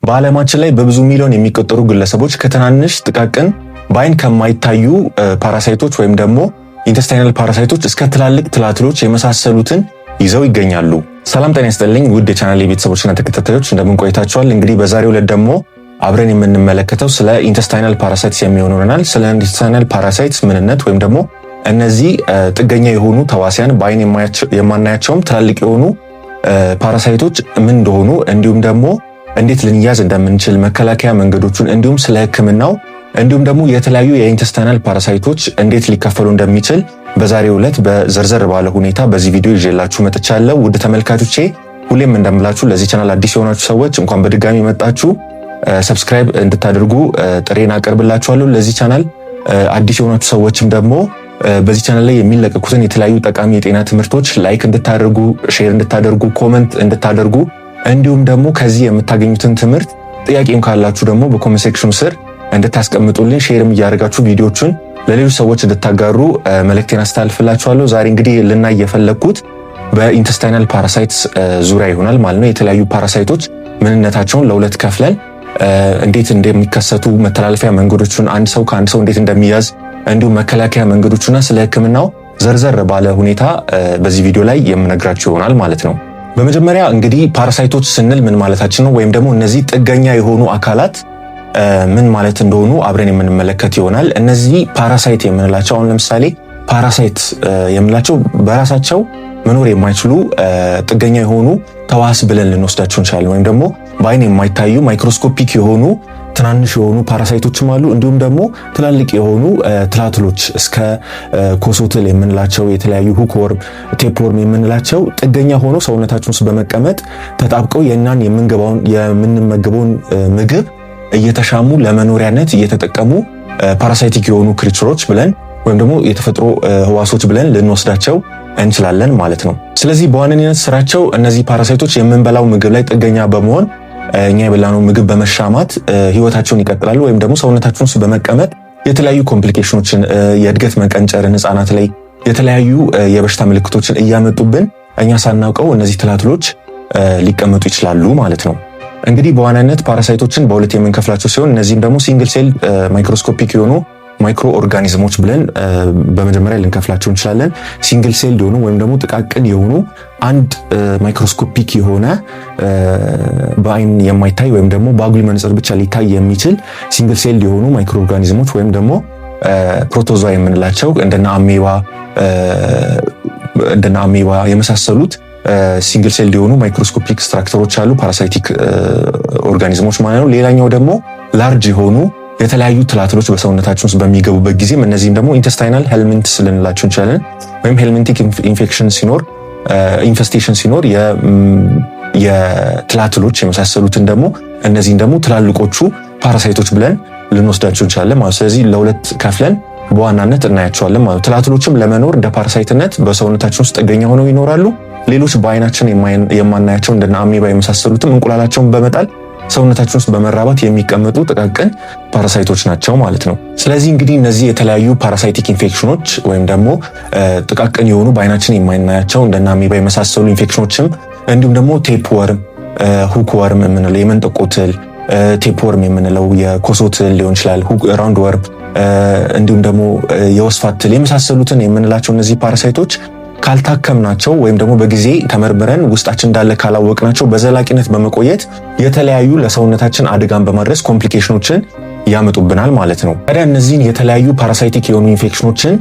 በዓለማችን ላይ በብዙ ሚሊዮን የሚቆጠሩ ግለሰቦች ከትናንሽ ጥቃቅን በአይን ከማይታዩ ፓራሳይቶች ወይም ደግሞ ኢንተስታይናል ፓራሳይቶች እስከ ትላልቅ ትላትሎች የመሳሰሉትን ይዘው ይገኛሉ። ሰላም ጤና ይስጥልኝ ውድ የቻናሌ ቤተሰቦችና ተከታታዮች እንደምን ቆይታችኋል? እንግዲህ በዛሬው ዕለት ደግሞ አብረን የምንመለከተው ስለ ኢንተስታይናል ፓራሳይትስ የሚሆነናል። ስለ ኢንተስታይናል ፓራሳይትስ ምንነት ወይም ደግሞ እነዚህ ጥገኛ የሆኑ ተዋሲያን በአይን የማናያቸውም ትላልቅ የሆኑ ፓራሳይቶች ምን እንደሆኑ እንዲሁም ደግሞ እንዴት ልንያዝ እንደምንችል መከላከያ መንገዶቹን እንዲሁም ስለ ሕክምናው እንዲሁም ደግሞ የተለያዩ የኢንተስታይናል ፓራሳይቶች እንዴት ሊከፈሉ እንደሚችል በዛሬው ዕለት በዝርዝር ባለ ሁኔታ በዚህ ቪዲዮ ይዤላችሁ መጥቻለሁ። ውድ ተመልካቾቼ ሁሌም እንደምላችሁ ለዚህ ቻናል አዲስ የሆናችሁ ሰዎች እንኳን በድጋሚ መጣችሁ ሰብስክራይብ እንድታደርጉ ጥሬን አቀርብላችኋለሁ። ለዚህ ቻናል አዲስ የሆናችሁ ሰዎችም ደግሞ በዚህ ቻናል ላይ የሚለቀቁትን የተለያዩ ጠቃሚ የጤና ትምህርቶች ላይክ እንድታደርጉ፣ ሼር እንድታደርጉ፣ ኮሜንት እንድታደርጉ እንዲሁም ደግሞ ከዚህ የምታገኙትን ትምህርት ጥያቄም ካላችሁ ደግሞ በኮሜንት ሴክሽኑ ስር እንድታስቀምጡልኝ ሼርም እያደረጋችሁ ቪዲዮቹን ለሌሎች ሰዎች እንድታጋሩ መልእክቴን አስተላልፍላችኋለሁ። ዛሬ እንግዲህ ልናይ የፈለግኩት በኢንተስታይናል ፓራሳይትስ ዙሪያ ይሆናል ማለት ነው። የተለያዩ ፓራሳይቶች ምንነታቸውን ለሁለት ከፍለን እንዴት እንደሚከሰቱ መተላለፊያ መንገዶቹን አንድ ሰው ከአንድ ሰው እንዴት እንደሚያዝ እንዲሁም መከላከያ መንገዶቹና ስለ ሕክምናው ዘርዘር ባለ ሁኔታ በዚህ ቪዲዮ ላይ የምነግራችሁ ይሆናል ማለት ነው። በመጀመሪያ እንግዲህ ፓራሳይቶች ስንል ምን ማለታችን ነው ወይም ደግሞ እነዚህ ጥገኛ የሆኑ አካላት ምን ማለት እንደሆኑ አብረን የምንመለከት ይሆናል። እነዚህ ፓራሳይት የምንላቸው አሁን ለምሳሌ ፓራሳይት የምንላቸው በራሳቸው መኖር የማይችሉ ጥገኛ የሆኑ ተዋስ ብለን ልንወስዳቸው እንችላለን። ወይም ደግሞ በአይን የማይታዩ ማይክሮስኮፒክ የሆኑ ትናንሽ የሆኑ ፓራሳይቶችም አሉ። እንዲሁም ደግሞ ትላልቅ የሆኑ ትላትሎች እስከ ኮሶትል የምንላቸው የተለያዩ ሁክወርም፣ ቴፕወርም የምንላቸው ጥገኛ ሆኖ ሰውነታችን ውስጥ በመቀመጥ ተጣብቀው የናን የምንመገበውን ምግብ እየተሻሙ ለመኖሪያነት እየተጠቀሙ ፓራሳይቲክ የሆኑ ክሪቸሮች ብለን ወይም ደግሞ የተፈጥሮ ህዋሶች ብለን ልንወስዳቸው እንችላለን ማለት ነው። ስለዚህ በዋነኝነት ስራቸው እነዚህ ፓራሳይቶች የምንበላው ምግብ ላይ ጥገኛ በመሆን እኛ የበላነው ምግብ በመሻማት ህይወታቸውን ይቀጥላሉ። ወይም ደግሞ ሰውነታችን ውስጥ በመቀመጥ የተለያዩ ኮምፕሊኬሽኖችን የእድገት መቀንጨርን ህፃናት ላይ የተለያዩ የበሽታ ምልክቶችን እያመጡብን እኛ ሳናውቀው እነዚህ ትላትሎች ሊቀመጡ ይችላሉ ማለት ነው። እንግዲህ በዋናነት ፓራሳይቶችን በሁለት የምንከፍላቸው ሲሆን እነዚህም ደግሞ ሲንግል ሴል ማይክሮስኮፒክ የሆኑ ማይክሮ ኦርጋኒዝሞች ብለን በመጀመሪያ ልንከፍላቸው እንችላለን። ሲንግል ሴል የሆኑ ወይም ደግሞ ጥቃቅን የሆኑ አንድ ማይክሮስኮፒክ የሆነ በአይን የማይታይ ወይም ደግሞ በአጉሊ መነጽር ብቻ ሊታይ የሚችል ሲንግል ሴል የሆኑ ማይክሮ ኦርጋኒዝሞች ወይም ደግሞ ፕሮቶዞዋ የምንላቸው እንደነ አሜባ የመሳሰሉት ሲንግል ሴል የሆኑ ማይክሮስኮፒክ ስትራክቸሮች አሉ፣ ፓራሳይቲክ ኦርጋኒዝሞች ማለት ነው። ሌላኛው ደግሞ ላርጅ የሆኑ የተለያዩ ትላትሎች በሰውነታችን ውስጥ በሚገቡበት ጊዜ እነዚህም ደግሞ ኢንተስታይናል ሄልሚንትስ ልንላቸው እንችላለን። ወይም ሄልሚንቲክ ኢንፌክሽን ሲኖር ኢንፌስቴሽን ሲኖር የትላትሎች የመሳሰሉትን ደግሞ እነዚህን ደግሞ ትላልቆቹ ፓራሳይቶች ብለን ልንወስዳቸው እንችላለን ማለት። ስለዚህ ለሁለት ከፍለን በዋናነት እናያቸዋለን ማለት። ትላትሎችም ለመኖር እንደ ፓራሳይትነት በሰውነታችን ውስጥ ጥገኛ ሆነው ይኖራሉ። ሌሎች በአይናችን የማናያቸው እንደነ አሜባ የመሳሰሉትም እንቁላላቸውን በመጣል ሰውነታችን ውስጥ በመራባት የሚቀመጡ ጥቃቅን ፓራሳይቶች ናቸው ማለት ነው። ስለዚህ እንግዲህ እነዚህ የተለያዩ ፓራሳይቲክ ኢንፌክሽኖች ወይም ደግሞ ጥቃቅን የሆኑ በአይናችን የማናያቸው እንደነ አሜባ የመሳሰሉ ኢንፌክሽኖችም እንዲሁም ደግሞ ቴፕወርም፣ ሁክወርም የምንለው የመንጠቆ ትል፣ ቴፕወርም የምንለው የኮሶ ትል ሊሆን ይችላል፣ ራውንድ ወርም እንዲሁም ደግሞ የወስፋት ትል የመሳሰሉትን የምንላቸው እነዚህ ፓራሳይቶች ካልታከምናቸው ወይም ደግሞ በጊዜ ተመርምረን ውስጣችን እንዳለ ካላወቅናቸው በዘላቂነት በመቆየት የተለያዩ ለሰውነታችን አደጋን በማድረስ ኮምፕሊኬሽኖችን ያመጡብናል ማለት ነው። ታዲያ እነዚህን የተለያዩ ፓራሳይቲክ የሆኑ ኢንፌክሽኖችን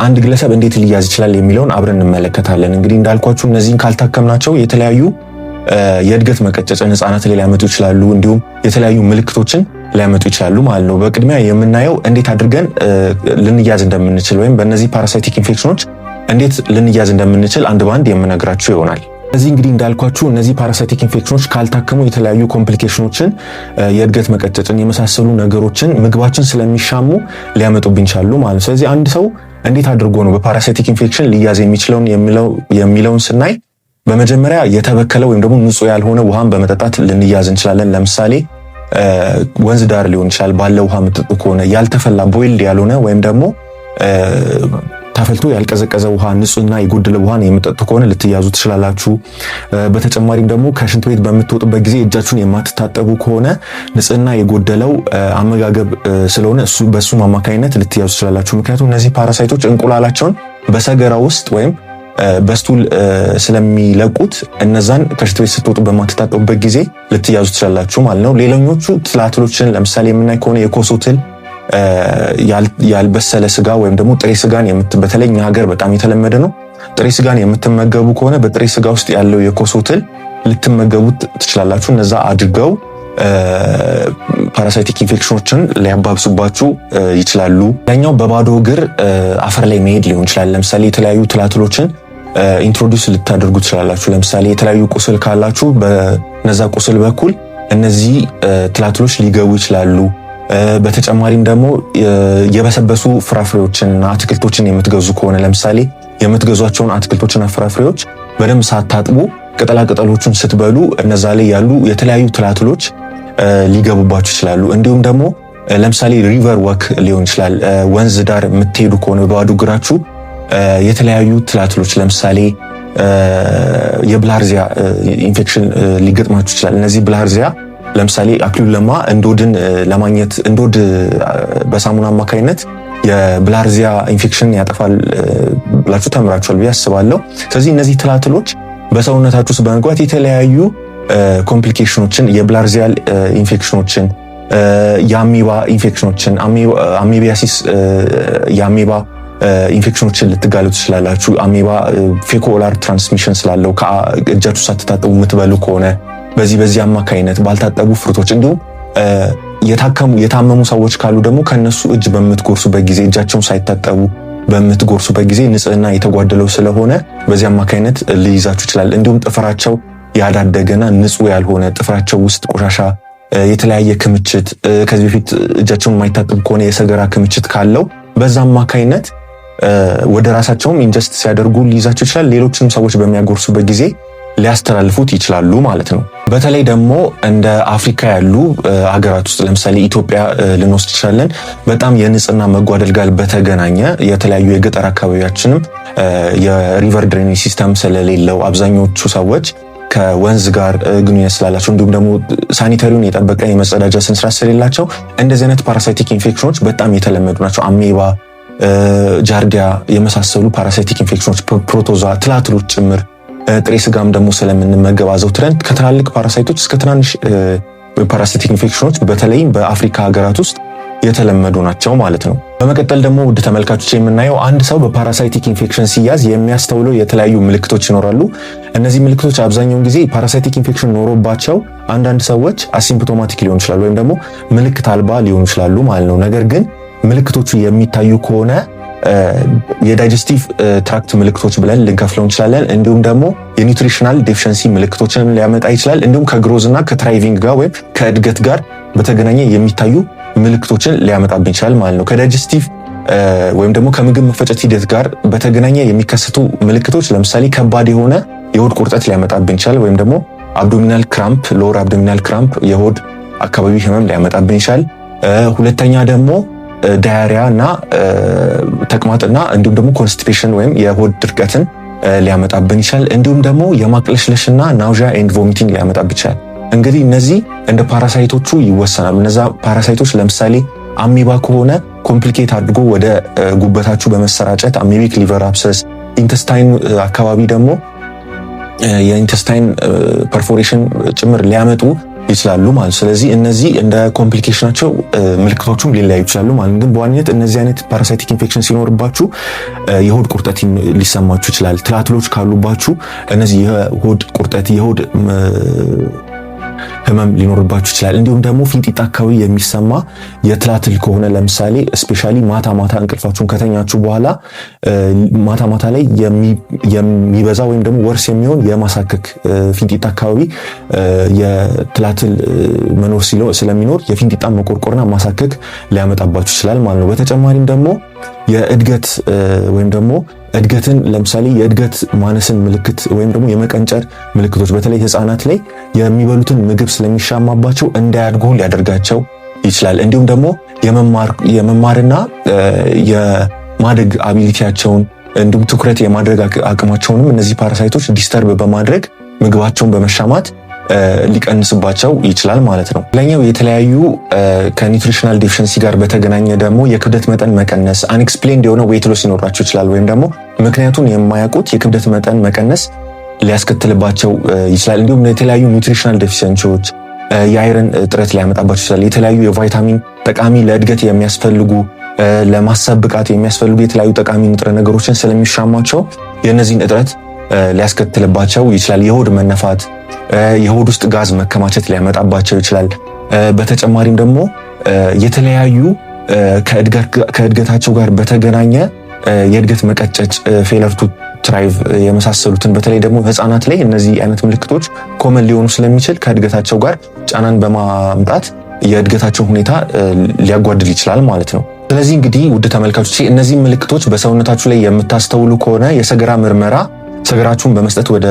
አንድ ግለሰብ እንዴት ሊያዝ ይችላል የሚለውን አብረን እንመለከታለን። እንግዲህ እንዳልኳችሁ እነዚህን ካልታከምናቸው የተለያዩ የእድገት መቀጨጭን ህፃናት ላይ ሊያመጡ ይችላሉ፣ እንዲሁም የተለያዩ ምልክቶችን ሊያመጡ ይችላሉ ማለት ነው። በቅድሚያ የምናየው እንዴት አድርገን ልንያዝ እንደምንችል ወይም በእነዚህ ፓራሳይቲክ ኢንፌክሽኖች እንዴት ልንያዝ እንደምንችል አንድ ባንድ የምነግራችሁ ይሆናል። ስለዚህ እንግዲህ እንዳልኳችሁ እነዚህ ፓራሳይቲክ ኢንፌክሽኖች ካልታከሙ የተለያዩ ኮምፕሊኬሽኖችን የእድገት መቀጨጭን የመሳሰሉ ነገሮችን ምግባችን ስለሚሻሙ ሊያመጡብን ይችላሉ ማለት ነው። ስለዚህ አንድ ሰው እንዴት አድርጎ ነው በፓራሳይቲክ ኢንፌክሽን ሊያዝ የሚችለውን የሚለውን ስናይ በመጀመሪያ የተበከለ ወይም ደግሞ ንጹህ ያልሆነ ውሃን በመጠጣት ልንያዝ እንችላለን። ለምሳሌ ወንዝ ዳር ሊሆን ይችላል። ባለ ውሃ የምትጠጡ ከሆነ ያልተፈላ ቦይልድ ያልሆነ ወይም ደግሞ ታፈልቶ ያልቀዘቀዘ ውሃ፣ ንጹህና የጎደለ ውሃን የምትጠጡ ከሆነ ልትያዙ ትችላላችሁ። በተጨማሪም ደግሞ ከሽንት ቤት በምትወጡበት ጊዜ እጃችሁን የማትታጠቡ ከሆነ ንጽህና የጎደለው አመጋገብ ስለሆነ በሱ አማካኝነት ልትያዙ ትችላላችሁ። ምክንያቱም እነዚህ ፓራሳይቶች እንቁላላቸውን በሰገራ ውስጥ ወይም በስቱል ስለሚለቁት እነዛን ከሽንት ቤት ስትወጡ በማትታጠቡበት ጊዜ ልትያዙ ትችላላችሁ ማለት ነው። ሌላኞቹ ትላትሎችን ለምሳሌ የምናይ ከሆነ የኮሶ ትል፣ ያልበሰለ ስጋ ወይም ደግሞ ጥሬ ስጋን በተለይ እኛ ሀገር በጣም የተለመደ ነው። ጥሬ ስጋን የምትመገቡ ከሆነ በጥሬ ስጋ ውስጥ ያለው የኮሶ ትል ልትመገቡት ትችላላችሁ። እነዛ አድርገው ፓራሳይቲክ ኢንፌክሽኖችን ሊያባብሱባችሁ ይችላሉ። ሌላኛው በባዶ እግር አፈር ላይ መሄድ ሊሆን ይችላል። ለምሳሌ የተለያዩ ትላትሎችን ኢንትሮዲውስ ልታደርጉ ትችላላችሁ። ለምሳሌ የተለያዩ ቁስል ካላችሁ በነዛ ቁስል በኩል እነዚህ ትላትሎች ሊገቡ ይችላሉ። በተጨማሪም ደግሞ የበሰበሱ ፍራፍሬዎችንና አትክልቶችን የምትገዙ ከሆነ ለምሳሌ የምትገዟቸውን አትክልቶችና ፍራፍሬዎች በደንብ ሳታጥቡ ቅጠላቅጠሎቹን ስትበሉ እነዛ ላይ ያሉ የተለያዩ ትላትሎች ሊገቡባችሁ ይችላሉ። እንዲሁም ደግሞ ለምሳሌ ሪቨር ወክ ሊሆን ይችላል። ወንዝ ዳር የምትሄዱ ከሆነ በባዶ እግራችሁ የተለያዩ ትላትሎች ለምሳሌ የብላርዚያ ኢንፌክሽን ሊገጥማችሁ ይችላል። እነዚህ ብላርዚያ ለምሳሌ አክሊሉ ለማ እንዶድን ለማግኘት እንዶድ በሳሙና አማካይነት የብላርዚያ ኢንፌክሽን ያጠፋል ብላችሁ ተምራችኋል ብዬ አስባለሁ። ስለዚህ እነዚህ ትላትሎች በሰውነታችሁ ውስጥ በመግባት የተለያዩ ኮምፕሊኬሽኖችን የብላርዚያል ኢንፌክሽኖችን፣ የአሜባ ኢንፌክሽኖችን፣ አሜቢያሲስ የአሜባ ኢንፌክሽኖችን ልትጋለጡ ትችላላችሁ። አሜባ ፌኮላር ትራንስሚሽን ስላለው ከእጃችሁ ሳትታጠቡ የምትበሉ ከሆነ በዚህ አማካይነት ባልታጠቡ ፍሩቶች፣ እንዲሁም የታመሙ ሰዎች ካሉ ደግሞ ከነሱ እጅ በምትጎርሱበት ጊዜ እጃቸውን ሳይታጠቡ በምትጎርሱበት ጊዜ ንጽህና የተጓደለው ስለሆነ በዚህ አማካይነት ሊይዛችሁ ይችላል። እንዲሁም ጥፍራቸው ያዳደገና ንጹህ ያልሆነ ጥፍራቸው ውስጥ ቆሻሻ፣ የተለያየ ክምችት፣ ከዚህ በፊት እጃቸውን የማይታጠቡ ከሆነ የሰገራ ክምችት ካለው በዛ አማካይነት ወደ ራሳቸውም ኢንጀስት ሲያደርጉ ሊይዛቸው ይችላል። ሌሎችንም ሰዎች በሚያጎርሱበት ጊዜ ሊያስተላልፉት ይችላሉ ማለት ነው። በተለይ ደግሞ እንደ አፍሪካ ያሉ ሀገራት ውስጥ ለምሳሌ ኢትዮጵያ ልንወስድ ይችላለን። በጣም የንጽህና መጓደል ጋር በተገናኘ የተለያዩ የገጠር አካባቢያችንም የሪቨር ድሬኔጅ ሲስተም ስለሌለው አብዛኞቹ ሰዎች ከወንዝ ጋር ግንኙነት ስላላቸው እንዲሁም ደግሞ ሳኒታሪውን የጠበቀ የመጸዳጃ ስነስርዓት ስለሌላቸው እንደዚህ አይነት ፓራሳይቲክ ኢንፌክሽኖች በጣም የተለመዱ ናቸው። አሜባ፣ ጃርዲያ የመሳሰሉ ፓራሳይቲክ ኢንፌክሽኖች፣ ፕሮቶዛ፣ ትላትሎች ጭምር ጥሬ ስጋም ደግሞ ስለምንመገብ አዘውትረን ከትላልቅ ፓራሳይቶች እስከ ትናንሽ ፓራሳይቲክ ኢንፌክሽኖች በተለይም በአፍሪካ ሀገራት ውስጥ የተለመዱ ናቸው ማለት ነው። በመቀጠል ደግሞ ውድ ተመልካቾች የምናየው አንድ ሰው በፓራሳይቲክ ኢንፌክሽን ሲያዝ የሚያስተውለው የተለያዩ ምልክቶች ይኖራሉ። እነዚህ ምልክቶች አብዛኛውን ጊዜ ፓራሳይቲክ ኢንፌክሽን ኖሮባቸው አንዳንድ ሰዎች አሲምፕቶማቲክ ሊሆኑ ይችላሉ ወይም ደግሞ ምልክት አልባ ሊሆኑ ይችላሉ ማለት ነው። ነገር ግን ምልክቶቹ የሚታዩ ከሆነ የዳይጀስቲቭ ትራክት ምልክቶች ብለን ልንከፍለው እንችላለን። እንዲሁም ደግሞ የኒውትሪሽናል ዴፊሽንሲ ምልክቶችን ሊያመጣ ይችላል። እንዲሁም ከግሮዝ እና ከትራይቪንግ ጋር ወይም ከእድገት ጋር በተገናኘ የሚታዩ ምልክቶችን ሊያመጣብን ይችላል ማለት ነው። ከዳይጀስቲቭ ወይም ደግሞ ከምግብ መፈጨት ሂደት ጋር በተገናኘ የሚከሰቱ ምልክቶች ለምሳሌ ከባድ የሆነ የሆድ ቁርጠት ሊያመጣብን ይችላል። ወይም ደግሞ አብዶሚናል ክራምፕ፣ ሎወር አብዶሚናል ክራምፕ የሆድ አካባቢ ህመም ሊያመጣብን ይችላል። ሁለተኛ ደግሞ ዳያሪያ እና ተቅማጥና እንዲሁም ደግሞ ኮንስቲፔሽን ወይም የሆድ ድርቀትን ሊያመጣብን ይችላል። እንዲሁም ደግሞ የማቅለሽለሽና ናውዣ ኤንድ ቮሚቲንግ ሊያመጣብን ይችላል። እንግዲህ እነዚህ እንደ ፓራሳይቶቹ ይወሰናሉ። እነዛ ፓራሳይቶች ለምሳሌ አሜባ ከሆነ ኮምፕሊኬት አድርጎ ወደ ጉበታችሁ በመሰራጨት አሜቢክ ሊቨር አብሰስ፣ ኢንተስታይን አካባቢ ደግሞ የኢንተስታይን ፐርፎሬሽን ጭምር ሊያመጡ ይችላሉ ማለት። ስለዚህ እነዚህ እንደ ኮምፕሊኬሽናቸው ምልክቶቹም ሊለያዩ ይችላሉ ማለት። ግን በዋነኝነት እነዚህ አይነት ፓራሳይቲክ ኢንፌክሽን ሲኖርባችሁ የሆድ ቁርጠት ሊሰማችሁ ይችላል። ትላትሎች ካሉባችሁ እነዚህ የሆድ ቁርጠት፣ የሆድ ህመም ሊኖርባችሁ ይችላል። እንዲሁም ደግሞ ፊንጢጣ አካባቢ የሚሰማ የትላትል ከሆነ ለምሳሌ ስፔሻሊ ማታ እንቅልፋችሁን ከተኛችሁ በኋላ ማታ ላይ የሚበዛ ወይም ደግሞ ወርስ የሚሆን የማሳከክ ፊንጢጣ አካባቢ የትላትል መኖር ስለሚኖር የፊንጢጣ መቆርቆርና ማሳከክ ሊያመጣባችሁ ይችላል ማለት ነው። በተጨማሪም ደግሞ የእድገት ወይም ደግሞ እድገትን ለምሳሌ የእድገት ማነስን ምልክት ወይም ደግሞ የመቀንጨር ምልክቶች በተለይ ህፃናት ላይ የሚበሉትን ምግብ ስለሚሻማባቸው እንዳያድጉ ሊያደርጋቸው ይችላል። እንዲሁም ደግሞ የመማርና የማደግ አቢሊቲያቸውን እንዲሁም ትኩረት የማድረግ አቅማቸውንም እነዚህ ፓራሳይቶች ዲስተርብ በማድረግ ምግባቸውን በመሻማት ሊቀንስባቸው ይችላል ማለት ነው። ሌላኛው የተለያዩ ከኒውትሪሽናል ዴፊሽንሲ ጋር በተገናኘ ደግሞ የክብደት መጠን መቀነስ፣ አንኤክስፕሌንድ የሆነ ዌይት ሎስ ይኖራቸው ይችላል። ወይም ደግሞ ምክንያቱን የማያውቁት የክብደት መጠን መቀነስ ሊያስከትልባቸው ይችላል። እንዲሁም የተለያዩ ኒውትሪሽናል ዴፊሽንሲዎች የአይረን እጥረት ሊያመጣባቸው ይችላል። የተለያዩ የቫይታሚን ጠቃሚ ለእድገት የሚያስፈልጉ ለማሰብ ብቃት የሚያስፈልጉ የተለያዩ ጠቃሚ ንጥረ ነገሮችን ስለሚሻማቸው የእነዚህን እጥረት ሊያስከትልባቸው ይችላል። የሆድ መነፋት፣ የሆድ ውስጥ ጋዝ መከማቸት ሊያመጣባቸው ይችላል። በተጨማሪም ደግሞ የተለያዩ ከእድገታቸው ጋር በተገናኘ የእድገት መቀጨጭ፣ ፌለር ቱ ትራይቭ የመሳሰሉትን በተለይ ደግሞ ህፃናት ላይ እነዚህ አይነት ምልክቶች ኮመን ሊሆኑ ስለሚችል ከእድገታቸው ጋር ጫናን በማምጣት የእድገታቸው ሁኔታ ሊያጓድል ይችላል ማለት ነው። ስለዚህ እንግዲህ ውድ ተመልካቾች እነዚህ ምልክቶች በሰውነታችሁ ላይ የምታስተውሉ ከሆነ የሰገራ ምርመራ ሰገራችሁን በመስጠት ወደ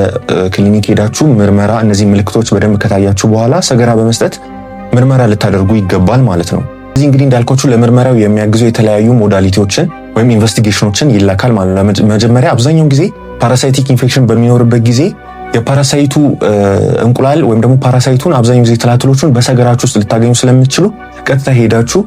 ክሊኒክ ሄዳችሁ ምርመራ እነዚህ ምልክቶች በደንብ ከታያችሁ በኋላ ሰገራ በመስጠት ምርመራ ልታደርጉ ይገባል ማለት ነው። ስለዚህ እንግዲህ እንዳልኳችሁ ለምርመራው የሚያግዙ የተለያዩ ሞዳሊቲዎችን ወይም ኢንቨስቲጌሽኖችን ይላካል ማለት ነው። መጀመሪያ አብዛኛውን ጊዜ ፓራሳይቲክ ኢንፌክሽን በሚኖርበት ጊዜ የፓራሳይቱ እንቁላል ወይም ደግሞ ፓራሳይቱን አብዛኛውን ጊዜ ትላትሎቹን በሰገራችሁ ውስጥ ልታገኙ ስለምትችሉ ቀጥታ ሄዳችሁ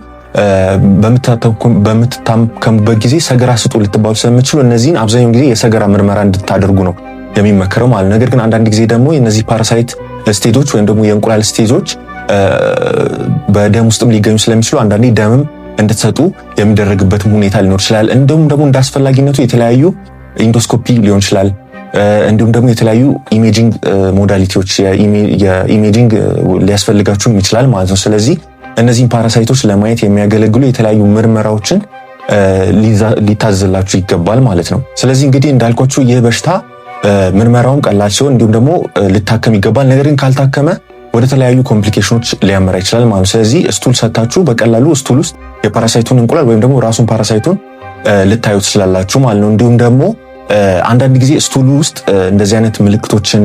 በምትታከሙበት ጊዜ ሰገራ ስጡ ልትባሉ ስለምትችሉ እነዚህን አብዛኛውን ጊዜ የሰገራ ምርመራ እንድታደርጉ ነው የሚመከረው ማለት ነው። ነገር ግን አንዳንድ ጊዜ ደግሞ እነዚህ ፓራሳይት ስቴጆች ወይም ደግሞ የእንቁላል ስቴጆች በደም ውስጥም ሊገኙ ስለሚችሉ አንዳንዴ ደምም እንድትሰጡ የሚደረግበትም ሁኔታ ሊኖር ይችላል። እንዲሁም ደግሞ እንዳስፈላጊነቱ የተለያዩ ኢንዶስኮፒ ሊሆን ይችላል። እንዲሁም ደግሞ የተለያዩ ኢሜጂንግ ሞዳሊቲዎች የኢሜጂንግ ሊያስፈልጋችሁም ይችላል ማለት ነው። ስለዚህ እነዚህን ፓራሳይቶች ለማየት የሚያገለግሉ የተለያዩ ምርመራዎችን ሊታዘዝላችሁ ይገባል ማለት ነው። ስለዚህ እንግዲህ እንዳልኳችሁ ይህ በሽታ ምርመራውም ቀላል ሲሆን እንዲሁም ደግሞ ልታከም ይገባል። ነገር ግን ካልታከመ ወደ ተለያዩ ኮምፕሊኬሽኖች ሊያመራ ይችላል ማለት ነው። ስለዚህ ስቱል ሰታችሁ በቀላሉ ስቱል ውስጥ የፓራሳይቱን እንቁላል ወይም ደግሞ ራሱን ፓራሳይቱን ልታዩ ትችላላችሁ ማለት ነው። እንዲሁም ደግሞ አንዳንድ ጊዜ ስቱል ውስጥ እንደዚህ አይነት ምልክቶችን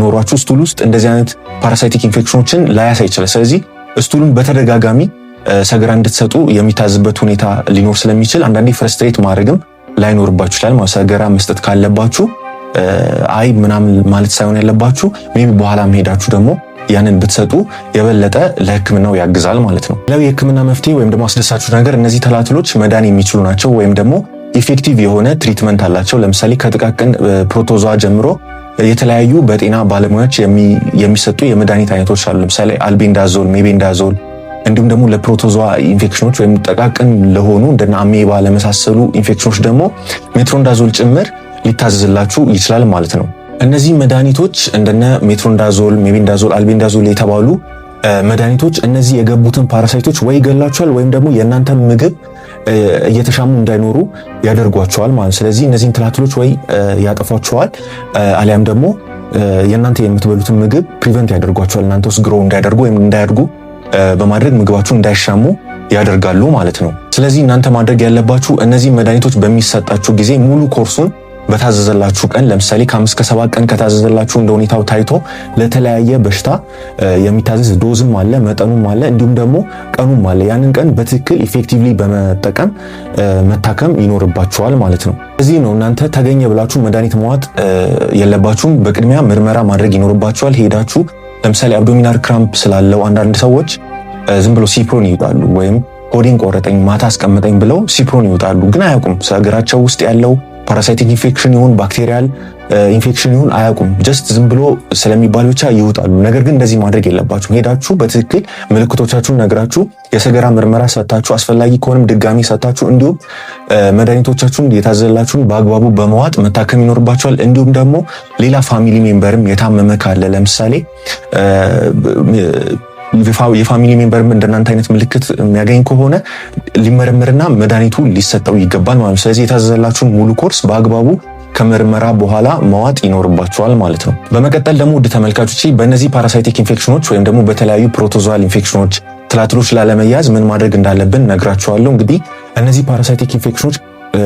ኖሯችሁ ስቱል ውስጥ እንደዚህ አይነት ፓራሳይቲክ ኢንፌክሽኖችን ላያሳይ ይችላል። ስለዚህ ስቱሉን በተደጋጋሚ ሰገራ እንድትሰጡ የሚታዝበት ሁኔታ ሊኖር ስለሚችል አንዳንዴ ፍረስትሬት ማድረግም ላይኖርባችሁ ይችላል ማለት ሰገራ መስጠት ካለባችሁ አይ ምናምን ማለት ሳይሆን ያለባችሁ ሜቢ በኋላ መሄዳችሁ ደግሞ ያንን ብትሰጡ የበለጠ ለሕክምናው ያግዛል ማለት ነው። ሌላው የሕክምና መፍትሄ ወይም ደግሞ አስደሳቹ ነገር እነዚህ ተላትሎች መዳን የሚችሉ ናቸው ወይም ደግሞ ኢፌክቲቭ የሆነ ትሪትመንት አላቸው። ለምሳሌ ከጥቃቅን ፕሮቶዟ ጀምሮ የተለያዩ በጤና ባለሙያዎች የሚሰጡ የመድኃኒት አይነቶች አሉ። ለምሳሌ አልቤንዳዞል፣ ሜቤንዳዞል እንዲሁም ደግሞ ለፕሮቶዟ ኢንፌክሽኖች ወይም ጥቃቅን ለሆኑ እንደና አሜባ ለመሳሰሉ ኢንፌክሽኖች ደግሞ ሜትሮንዳዞል ጭምር ሊታዘዝላችሁ ይችላል ማለት ነው። እነዚህ መድኃኒቶች እንደነ ሜትሮንዳዞል፣ ሜቤንዳዞል፣ አልቤንዳዞል የተባሉ መድኃኒቶች እነዚህ የገቡትን ፓራሳይቶች ወይ ይገላቸዋል ወይም ደግሞ የእናንተ ምግብ እየተሻሙ እንዳይኖሩ ያደርጓቸዋል ማለት። ስለዚህ እነዚህን ትላትሎች ወይ ያጠፏቸዋል አሊያም ደግሞ የእናንተ የምትበሉትን ምግብ ፕሪቨንት ያደርጓቸዋል። እናንተ ውስጥ ግሮ እንዳያደርጉ ወይም እንዳያድጉ በማድረግ ምግባችሁን እንዳይሻሙ ያደርጋሉ ማለት ነው። ስለዚህ እናንተ ማድረግ ያለባችሁ እነዚህ መድኃኒቶች በሚሰጣችሁ ጊዜ ሙሉ ኮርሱን በታዘዘላችሁ ቀን ለምሳሌ ከ5 እስከ 7 ቀን ከታዘዘላችሁ እንደ ሁኔታው ታይቶ ለተለያየ በሽታ የሚታዘዝ ዶዝም አለ፣ መጠኑም አለ፣ እንዲሁም ደግሞ ቀኑም አለ። ያንን ቀን በትክክል ኢፌክቲቭሊ በመጠቀም መታከም ይኖርባችኋል ማለት ነው። እዚህ ነው እናንተ ተገኘ ብላችሁ መድኃኒት መዋጥ የለባችሁም። በቅድሚያ ምርመራ ማድረግ ይኖርባችኋል። ሄዳችሁ ለምሳሌ አብዶሚናል ክራምፕ ስላለው አንዳንድ ሰዎች ዝም ብሎ ሲፕሮን ይውጣሉ ወይም ሆዴን ቆረጠኝ ማታ አስቀመጠኝ ብለው ሲፕሮን ይውጣሉ። ግን አያውቁም ሰገራቸው ውስጥ ያለው ፓራሳይቲክ ኢንፌክሽን ይሁን ባክቴሪያል ኢንፌክሽን ይሁን አያውቁም። ጀስት ዝም ብሎ ስለሚባል ብቻ ይውጣሉ። ነገር ግን እንደዚህ ማድረግ የለባችሁም። ሄዳችሁ በትክክል ምልክቶቻችሁን ነግራችሁ የሰገራ ምርመራ ሰጣችሁ አስፈላጊ ከሆነም ድጋሚ ሰጣችሁ እንዲሁም መድኃኒቶቻችሁን የታዘዘላችሁን በአግባቡ በመዋጥ መታከም ይኖርባችኋል። እንዲሁም ደግሞ ሌላ ፋሚሊ ሜምበርም የታመመ ካለ ለምሳሌ የፋሚሊ ሜምበርም እንደናንተ አይነት ምልክት የሚያገኝ ከሆነ ሊመረምርና መድኃኒቱ ሊሰጠው ይገባል ማለት ነው። ስለዚህ የታዘዘላችሁን ሙሉ ኮርስ በአግባቡ ከምርመራ በኋላ መዋጥ ይኖርባችኋል ማለት ነው። በመቀጠል ደግሞ ውድ ተመልካቾች በእነዚህ ፓራሳይቲክ ኢንፌክሽኖች ወይም ደግሞ በተለያዩ ፕሮቶዞዋል ኢንፌክሽኖች ትላትሎች ላለመያዝ ምን ማድረግ እንዳለብን ነግራችኋለሁ። እንግዲህ እነዚህ ፓራሳይቲክ ኢንፌክሽኖች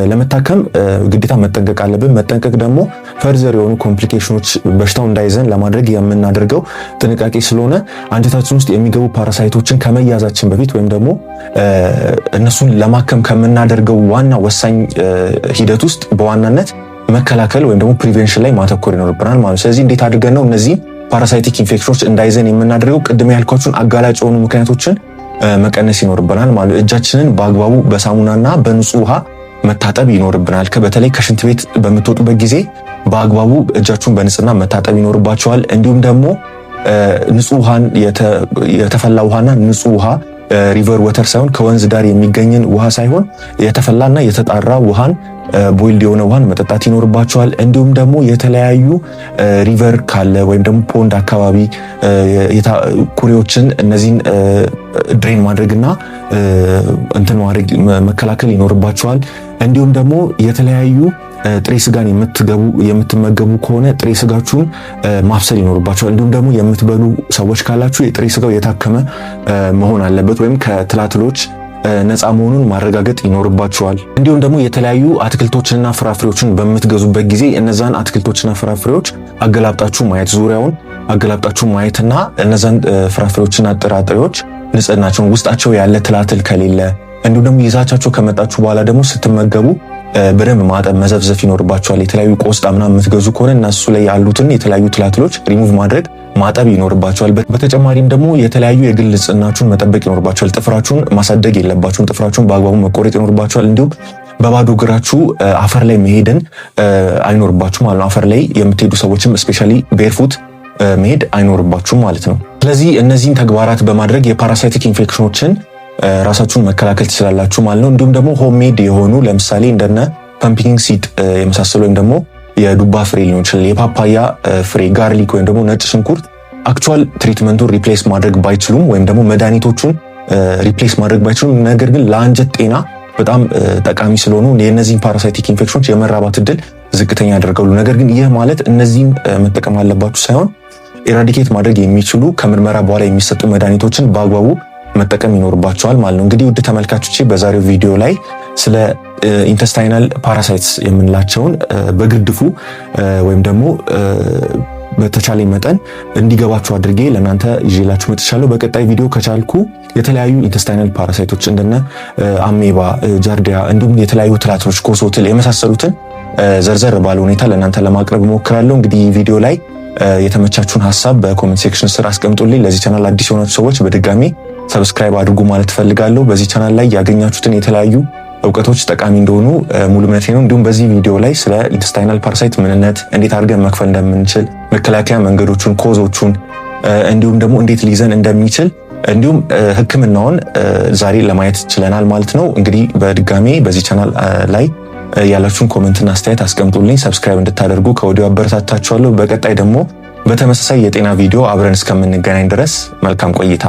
ለመታከም ግዴታ መጠንቀቅ አለብን። መጠንቀቅ ደግሞ ፈርዘር የሆኑ ኮምፕሊኬሽኖች በሽታው እንዳይዘን ለማድረግ የምናደርገው ጥንቃቄ ስለሆነ አንጀታችን ውስጥ የሚገቡ ፓራሳይቶችን ከመያዛችን በፊት ወይም ደግሞ እነሱን ለማከም ከምናደርገው ዋና ወሳኝ ሂደት ውስጥ በዋናነት መከላከል ወይም ደግሞ ፕሪቬንሽን ላይ ማተኮር ይኖርብናል ማለት ነው። ስለዚህ እንዴት አድርገን ነው እነዚህ ፓራሳይቲክ ኢንፌክሽኖች እንዳይዘን የምናደርገው? ቅድም ያልኳችሁን አጋላጭ የሆኑ ምክንያቶችን መቀነስ ይኖርብናል ማለት ነው። እጃችንን በአግባቡ በሳሙናና በንጹህ ውሃ መታጠብ ይኖርብናል። በተለይ ከሽንት ቤት በምትወጡበት ጊዜ በአግባቡ እጃችሁን በንጽህና መታጠብ ይኖርባቸዋል። እንዲሁም ደግሞ ንጹህ ውሃን የተፈላ ውሃና ንጹህ ውሃ ሪቨር ወተር ሳይሆን ከወንዝ ዳር የሚገኝን ውሃ ሳይሆን የተፈላና የተጣራ ውሃን ቦይልድ የሆነ ውሃን መጠጣት ይኖርባቸዋል። እንዲሁም ደግሞ የተለያዩ ሪቨር ካለ ወይም ደግሞ ፖንድ አካባቢ ኩሬዎችን እነዚህን ድሬን ማድረግና እንትን ማድረግ መከላከል ይኖርባቸዋል። እንዲሁም ደግሞ የተለያዩ ጥሬ ስጋን የምትመገቡ ከሆነ ጥሬ ስጋችሁን ማብሰል ይኖርባቸዋል። እንዲሁም ደግሞ የምትበሉ ሰዎች ካላችሁ የጥሬ ስጋው የታከመ መሆን አለበት ወይም ከትላትሎች ነፃ መሆኑን ማረጋገጥ ይኖርባቸዋል። እንዲሁም ደግሞ የተለያዩ አትክልቶችንና ፍራፍሬዎችን በምትገዙበት ጊዜ እነዛን አትክልቶችና ፍራፍሬዎች አገላብጣችሁ ማየት፣ ዙሪያውን አገላብጣችሁ ማየትና እነዛን ፍራፍሬዎችና ጥራጥሬዎች ንጽህናቸውን ውስጣቸው ያለ ትላትል ከሌለ እንዲሁም ደግሞ ይዛቻቸው ከመጣችሁ በኋላ ደግሞ ስትመገቡ በደንብ ማጠብ መዘፍዘፍ ይኖርባቸዋል። የተለያዩ ቆስጣ ምናምን የምትገዙ ከሆነ እነሱ ላይ ያሉትን የተለያዩ ትላትሎች ሪሙቭ ማድረግ ማጠብ ይኖርባቸዋል። በተጨማሪም ደግሞ የተለያዩ የግል ንጽህናችሁን መጠበቅ ይኖርባቸዋል። ጥፍራችሁን ማሳደግ የለባችሁም። ጥፍራችሁን በአግባቡ መቆረጥ ይኖርባቸዋል። እንዲሁም በባዶ እግራችሁ አፈር ላይ መሄድን አይኖርባችሁ ማለት ነው። አፈር ላይ የምትሄዱ ሰዎችም ስፔሻሊ ቤርፉት መሄድ አይኖርባችሁም ማለት ነው። ስለዚህ እነዚህን ተግባራት በማድረግ የፓራሳይቲክ ኢንፌክሽኖችን ራሳችሁን መከላከል ትችላላችሁ ማለት ነው። እንዲሁም ደግሞ ሆምሜድ የሆኑ ለምሳሌ እንደነ ፐምፒንግ ሲድ የመሳሰሉ ወይም ደግሞ የዱባ ፍሬ ሊሆን ይችላል፣ የፓፓያ ፍሬ፣ ጋርሊክ ወይም ደግሞ ነጭ ሽንኩርት አክቹዋል ትሪትመንቱን ሪፕሌስ ማድረግ ባይችሉም ወይም ደግሞ መድኃኒቶቹን ሪፕሌስ ማድረግ ባይችሉም ነገር ግን ለአንጀት ጤና በጣም ጠቃሚ ስለሆኑ የእነዚህን ፓራሳይቲክ ኢንፌክሽኖች የመራባት እድል ዝቅተኛ ያደርጋሉ። ነገር ግን ይህ ማለት እነዚህን መጠቀም አለባችሁ ሳይሆን ኤራዲኬት ማድረግ የሚችሉ ከምርመራ በኋላ የሚሰጡ መድኃኒቶችን በአግባቡ መጠቀም ይኖርባቸዋል ማለት ነው። እንግዲህ ውድ ተመልካቾቼ በዛሬው ቪዲዮ ላይ ስለ ኢንተስታይናል ፓራሳይትስ የምንላቸውን በግርድፉ ወይም ደግሞ በተቻለኝ መጠን እንዲገባችሁ አድርጌ ለእናንተ ይዤላችሁ መጥቻለሁ። በቀጣይ ቪዲዮ ከቻልኩ የተለያዩ ኢንተስታይናል ፓራሳይቶች እንደነ አሜባ፣ ጃርዲያ እንዲሁም የተለያዩ ትላትሎች፣ ኮሶትል የመሳሰሉትን ዘርዘር ባለ ሁኔታ ለእናንተ ለማቅረብ እሞክራለሁ። እንግዲህ ቪዲዮ ላይ የተመቻችሁን ሀሳብ በኮሜንት ሴክሽን ስር አስቀምጡልኝ። ለዚህ ቻናል አዲስ የሆናችሁ ሰዎች በድጋሚ ሰብስክራይብ አድርጉ ማለት ፈልጋለሁ። በዚህ ቻናል ላይ ያገኛችሁትን የተለያዩ እውቀቶች ጠቃሚ እንደሆኑ ሙሉ እምነቴ ነው። እንዲሁም በዚህ ቪዲዮ ላይ ስለ ኢንተስታይናል ፓራሳይት ምንነት፣ እንዴት አድርገን መክፈል እንደምንችል፣ መከላከያ መንገዶቹን፣ ኮዞቹን እንዲሁም ደግሞ እንዴት ሊይዘን እንደሚችል እንዲሁም ሕክምናውን ዛሬ ለማየት ችለናል ማለት ነው። እንግዲህ በድጋሚ በዚህ ቻናል ላይ ያላችሁን ኮሜንትና አስተያየት አስቀምጡልኝ። ሰብስክራይብ እንድታደርጉ ከወዲሁ አበረታታችኋለሁ። በቀጣይ ደግሞ በተመሳሳይ የጤና ቪዲዮ አብረን እስከምንገናኝ ድረስ መልካም ቆይታ